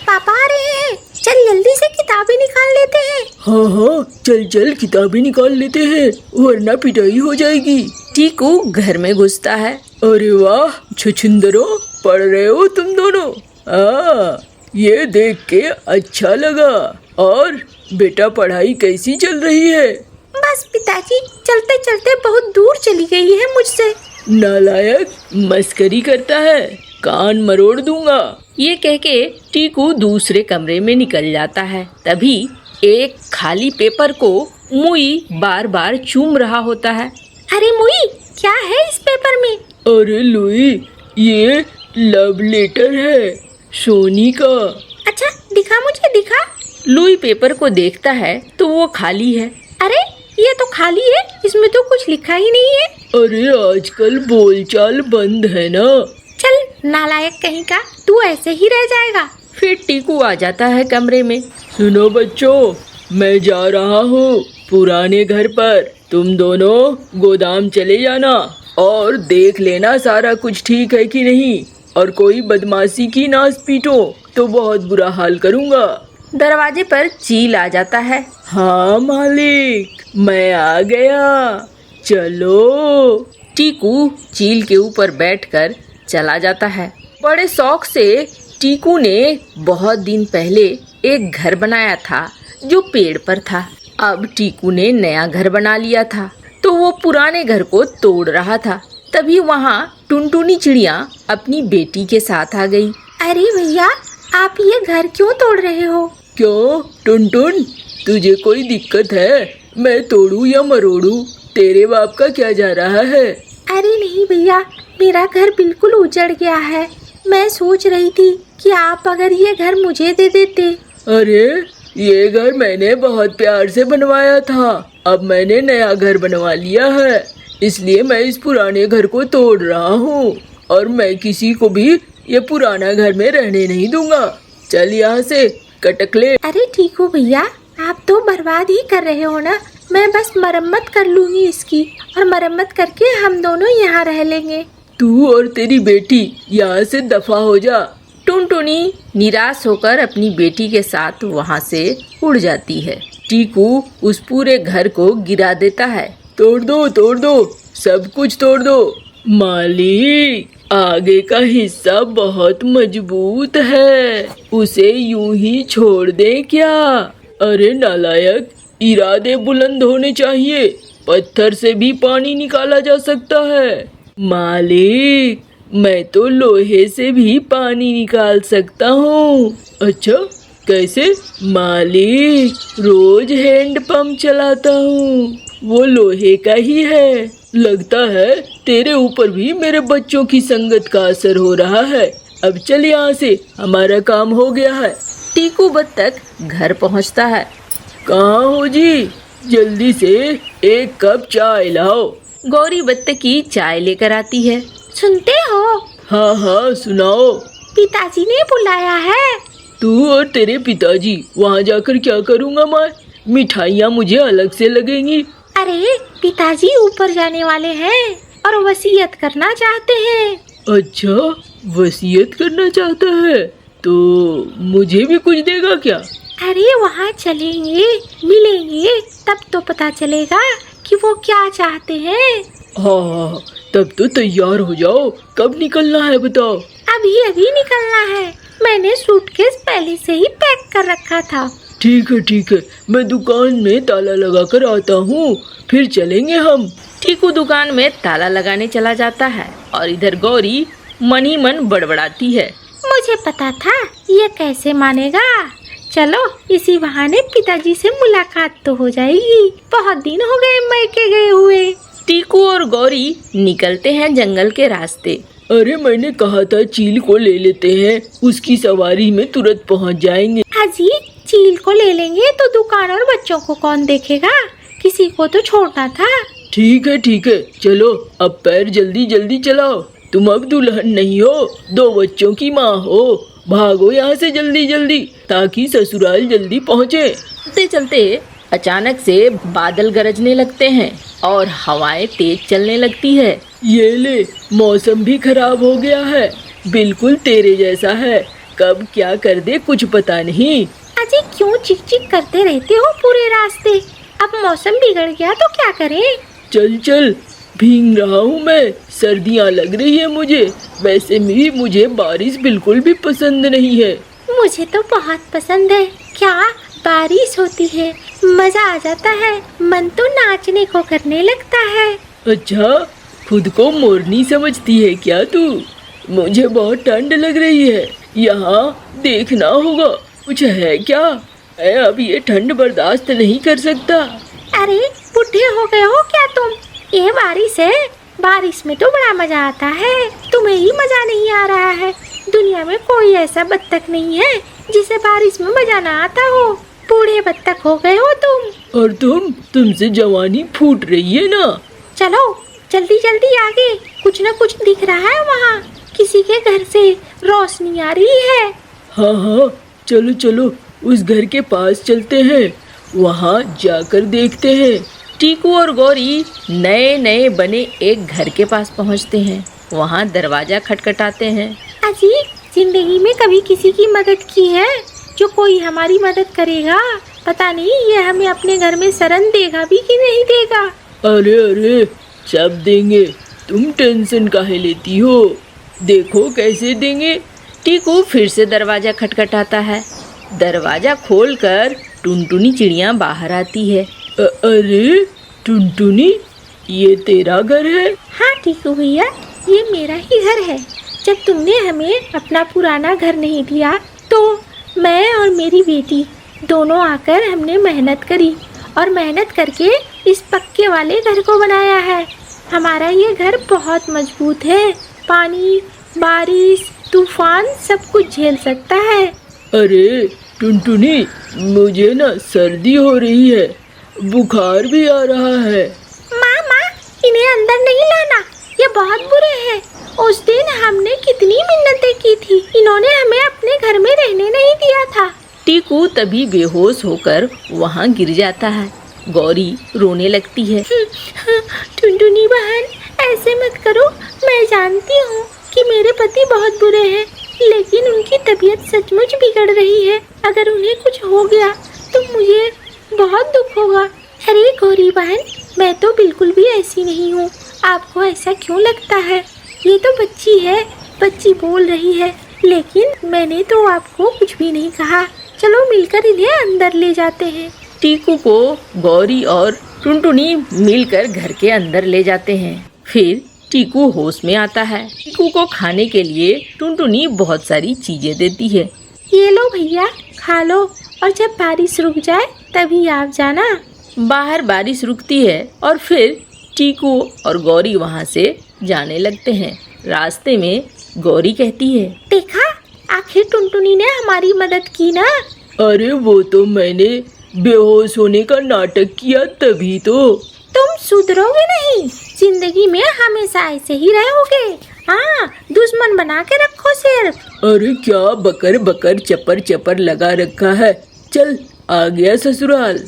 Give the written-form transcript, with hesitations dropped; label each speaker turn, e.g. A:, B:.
A: पापा आ रहे हैं, चल जल्दी से किताबें निकाल लेते हैं।
B: हाँ हाँ, चल चल किताबें निकाल लेते हैं, वरना पिटाई हो जाएगी।
C: टीकू घर में घुसता है।
B: अरे वाह छछुंदरो, पढ़ रहे हो तुम दोनों? ये देख के अच्छा लगा। और बेटा पढ़ाई कैसी चल रही है?
A: बस पिताजी, चलते चलते बहुत दूर चली गई है मुझसे।
B: नालायक, मस्करी करता है, कान मरोड़ दूंगा।
C: ये कह के टीकू दूसरे कमरे में निकल जाता है। तभी एक खाली पेपर को मुई बार बार चूम रहा होता है।
A: अरे मुई, क्या है इस पेपर में?
B: अरे लुई, ये लव लेटर है सोनी का।
A: अच्छा, दिखा मुझे, दिखा।
C: लुई पेपर को देखता है तो वो खाली है।
A: अरे ये तो खाली है, इसमें तो कुछ लिखा ही नहीं है।
B: अरे आजकल बोलचाल बंद है ना।
A: चल नालायक कहीं का, तू ऐसे ही रह जाएगा।
C: फिर टीकू आ जाता है कमरे में।
B: सुनो बच्चों, मैं जा रहा हूँ पुराने घर पर। तुम दोनों गोदाम चले जाना और देख लेना सारा कुछ ठीक है कि नहीं, और कोई बदमाशी की ना पीटो तो बहुत बुरा हाल करूँगा।
C: दरवाजे पर चील आ जाता है।
B: हाँ मालिक, मैं आ गया, चलो।
C: टीकू चील के ऊपर बैठकर चला जाता है। बड़े शौक से टीकू ने बहुत दिन पहले एक घर बनाया था जो पेड़ पर था। अब टीकू ने नया घर बना लिया था तो वो पुराने घर को तोड़ रहा था। तभी वहाँ टुनटुनी चिड़िया अपनी बेटी के साथ आ गई।
A: अरे भैया, आप ये घर क्यों तोड़ रहे हो?
B: क्यों टुनटुन, तुझे कोई दिक्कत है? मैं तोड़ू या मरोड़ू, तेरे बाप का क्या जा रहा है?
A: अरे नहीं भैया, मेरा घर बिल्कुल उजड़ गया है। मैं सोच रही थी कि आप अगर ये घर मुझे दे देते।
B: अरे ये घर मैंने बहुत प्यार से बनवाया था, अब मैंने नया घर बनवा लिया है, इसलिए मैं इस पुराने घर को तोड़ रहा हूँ और मैं किसी को भी ये पुराना घर में रहने नहीं दूंगा। चल यहाँ से, कटक ले।
A: अरे ठीक हो भैया, आप तो बर्बाद ही कर रहे हो ना। मैं बस मरम्मत कर लूंगी इसकी, और मरम्मत करके हम दोनों यहाँ रह लेंगे।
B: तू और तेरी बेटी यहाँ से दफा हो जा।
C: टुनटुनी निराश होकर अपनी बेटी के साथ वहाँ से उड़ जाती है। टीकू उस पूरे घर को गिरा देता है।
B: तोड़ दो, सब कुछ तोड़ दो। मालिक, आगे का हिस्सा बहुत मजबूत है, उसे यूं ही छोड़ दें क्या? अरे नालायक, इरादे बुलंद होने चाहिए, पत्थर से भी पानी निकाला जा सकता है। मालिक, मैं तो लोहे से भी पानी निकाल सकता हूँ। अच्छा, कैसे? मालिक, रोज हैंड पंप चलाता हूँ, वो लोहे का ही है। लगता है तेरे ऊपर भी मेरे बच्चों की संगत का असर हो रहा है। अब चल यहाँ से, हमारा काम हो गया है।
C: टीकू बत्तख घर पहुँचता है।
B: कहाँ हो जी? जल्दी से एक कप चाय लाओ।
C: गौरी बत्तखी चाय लेकर आती है।
A: सुनते हो?
B: हाँ हाँ, सुनाओ।
A: पिताजी ने बुलाया है।
B: तू और तेरे पिताजी वहाँ जाकर क्या करूँगा मैं? मिठाइयाँ मुझे अलग से लगेंगी।
A: अरे पिताजी ऊपर जाने वाले हैं और वसीयत करना चाहते हैं।
B: अच्छा, वसीयत करना चाहता है तो मुझे भी कुछ देगा क्या?
A: अरे वहाँ चलेंगे, मिलेंगे, तब तो पता चलेगा कि वो क्या चाहते हैं।
B: हाँ, तब तो तैयार हो जाओ। कब निकलना है बताओ?
A: अभी अभी निकलना है, मैंने सूटकेस पहले से ही पैक कर रखा था।
B: ठीक है, मैं दुकान में ताला लगा कर आता हूँ, फिर चलेंगे हम।
C: टीकू दुकान में ताला लगाने चला जाता है और इधर गौरी मन ही मन बड़बड़ाती है।
A: मुझे पता था ये कैसे मानेगा। चलो इसी बहाने पिताजी से मुलाकात तो हो जाएगी, बहुत दिन हो गए मैके गए हुए।
C: टीकू और गौरी निकलते हैं जंगल के रास्ते।
B: अरे मैंने कहा था चील को ले लेते हैं, उसकी सवारी में तुरंत पहुँच जाएंगे।
A: हाजी, चील को ले लेंगे तो दुकान और बच्चों को कौन देखेगा? किसी को तो छोड़ना था।
B: ठीक है, चलो अब पैर जल्दी जल्दी चलाओ। तुम अब दुल्हन नहीं हो, 2 बच्चों की माँ हो। भागो यहाँ से जल्दी जल्दी, ताकि ससुराल जल्दी पहुँचे।
C: चलते चलते अचानक से बादल गरजने लगते हैं और हवाएं तेज चलने लगती है।
B: ये ले, मौसम भी खराब हो गया है, बिल्कुल तेरे जैसा है। कब क्या कर दे कुछ पता नहीं।
A: अजी क्यों चिक चिक करते रहते हो पूरे रास्ते? अब मौसम बिगड़ गया तो क्या करें?
B: चल चल, भीग रहा हूँ मैं, सर्दियाँ लग रही है मुझे। वैसे भी मुझे बारिश बिल्कुल भी पसंद नहीं है।
A: मुझे तो बहुत पसंद है। क्या बारिश होती है, मजा आ जाता है, मन तो नाचने को करने लगता है।
B: अच्छा, खुद को मोरनी समझती है क्या तू? मुझे बहुत ठंड लग रही है, यहाँ देखना होगा कुछ है क्या। मैं अब ये ठंड बर्दाश्त नहीं कर सकता।
A: अरे बुढ़े हो गए हो क्या तुम? ये बारिश है, बारिश में तो बड़ा मजा आता है, तुम्हें ही मजा नहीं आ रहा है। दुनिया में कोई ऐसा बत्तख नहीं है जिसे बारिश में मजा ना आता हो। बूढ़े बत्तख हो गए हो तुम।
B: और तुमसे जवानी फूट रही है ना।
A: चलो जल्दी जल्दी आगे, कुछ न कुछ दिख रहा है वहाँ, किसी के घर से रोशनी आ रही है।
B: हाँ हाँ, चलो चलो उस घर के पास चलते हैं, वहाँ जाकर देखते हैं।
C: टीकू और गौरी नए नए बने एक घर के पास पहुंचते हैं। वहाँ दरवाजा खटखटाते हैं।
A: अजी जिंदगी में कभी किसी की मदद की है जो कोई हमारी मदद करेगा? पता नहीं ये हमें अपने घर में शरण देगा भी कि नहीं देगा।
B: अरे अरे, सब देंगे, तुम टेंशन काहे लेती हो, देखो कैसे देंगे।
C: टीकू फिर से दरवाजा खटखटाता है। दरवाजा खोलकर टुनटुनी चिड़िया बाहर आती है।
B: अरे टुनटुनी, ये तेरा घर है?
A: हाँ टीकू भैया, ये मेरा ही घर है। जब तुमने हमें अपना पुराना घर नहीं दिया तो मैं और मेरी बेटी दोनों आकर हमने मेहनत करी और मेहनत करके इस पक्के वाले घर को बनाया है। हमारा ये घर बहुत मजबूत है, पानी, बारिश, तूफान सब कुछ झेल सकता है।
B: अरे टुनटुनी, मुझे ना सर्दी हो रही है, बुखार भी आ रहा है।
A: माँ, इन्हें अंदर नहीं लाना, ये बहुत बुरे हैं। उस दिन हमने कितनी मिन्नतें की थी, इन्होंने हमें अपने घर में रहने नहीं दिया था।
C: टीकू तभी बेहोश होकर वहाँ गिर जाता है। गौरी रोने लगती है।
A: टुनटुनी बहन, ऐसे मत करो, मैं जानती हूँ कि मेरे पति बहुत बुरे हैं, लेकिन उनकी तबीयत सचमुच बिगड़ रही है। अगर उन्हें कुछ हो गया तो मुझे बहुत दुख होगा। अरे गौरी बहन, मैं तो बिल्कुल भी ऐसी नहीं हूँ, आपको ऐसा क्यों लगता है? ये तो बच्ची है, बच्ची बोल रही है, लेकिन मैंने तो आपको कुछ भी नहीं कहा। चलो मिलकर इन्हें अंदर ले जाते हैं।
C: टीकू को गौरी और टुनटुनी मिलकर घर के अंदर ले जाते हैं। फिर टीकू होश में आता है। टीकू को खाने के लिए टुनटुनी बहुत सारी चीजें देती है।
A: ये लो भैया, खा लो, और जब बारिश रुक जाए तभी आप जाना।
C: बाहर बारिश रुकती है और फिर टीकू और गौरी वहाँ से जाने लगते हैं। रास्ते में गौरी कहती है,
A: देखा, आखिर टुनटुनी ने हमारी मदद की ना।
B: अरे वो तो मैंने बेहोश होने का नाटक किया तभी तो।
A: तुम सुधरोगे नहीं, जिंदगी में हमेशा ऐसे ही रहोगे। हाँ, दुश्मन बना के रखो सिर्फ।
B: अरे क्या बकर बकर चपर चपर लगा रखा है, चल आ गया ससुराल।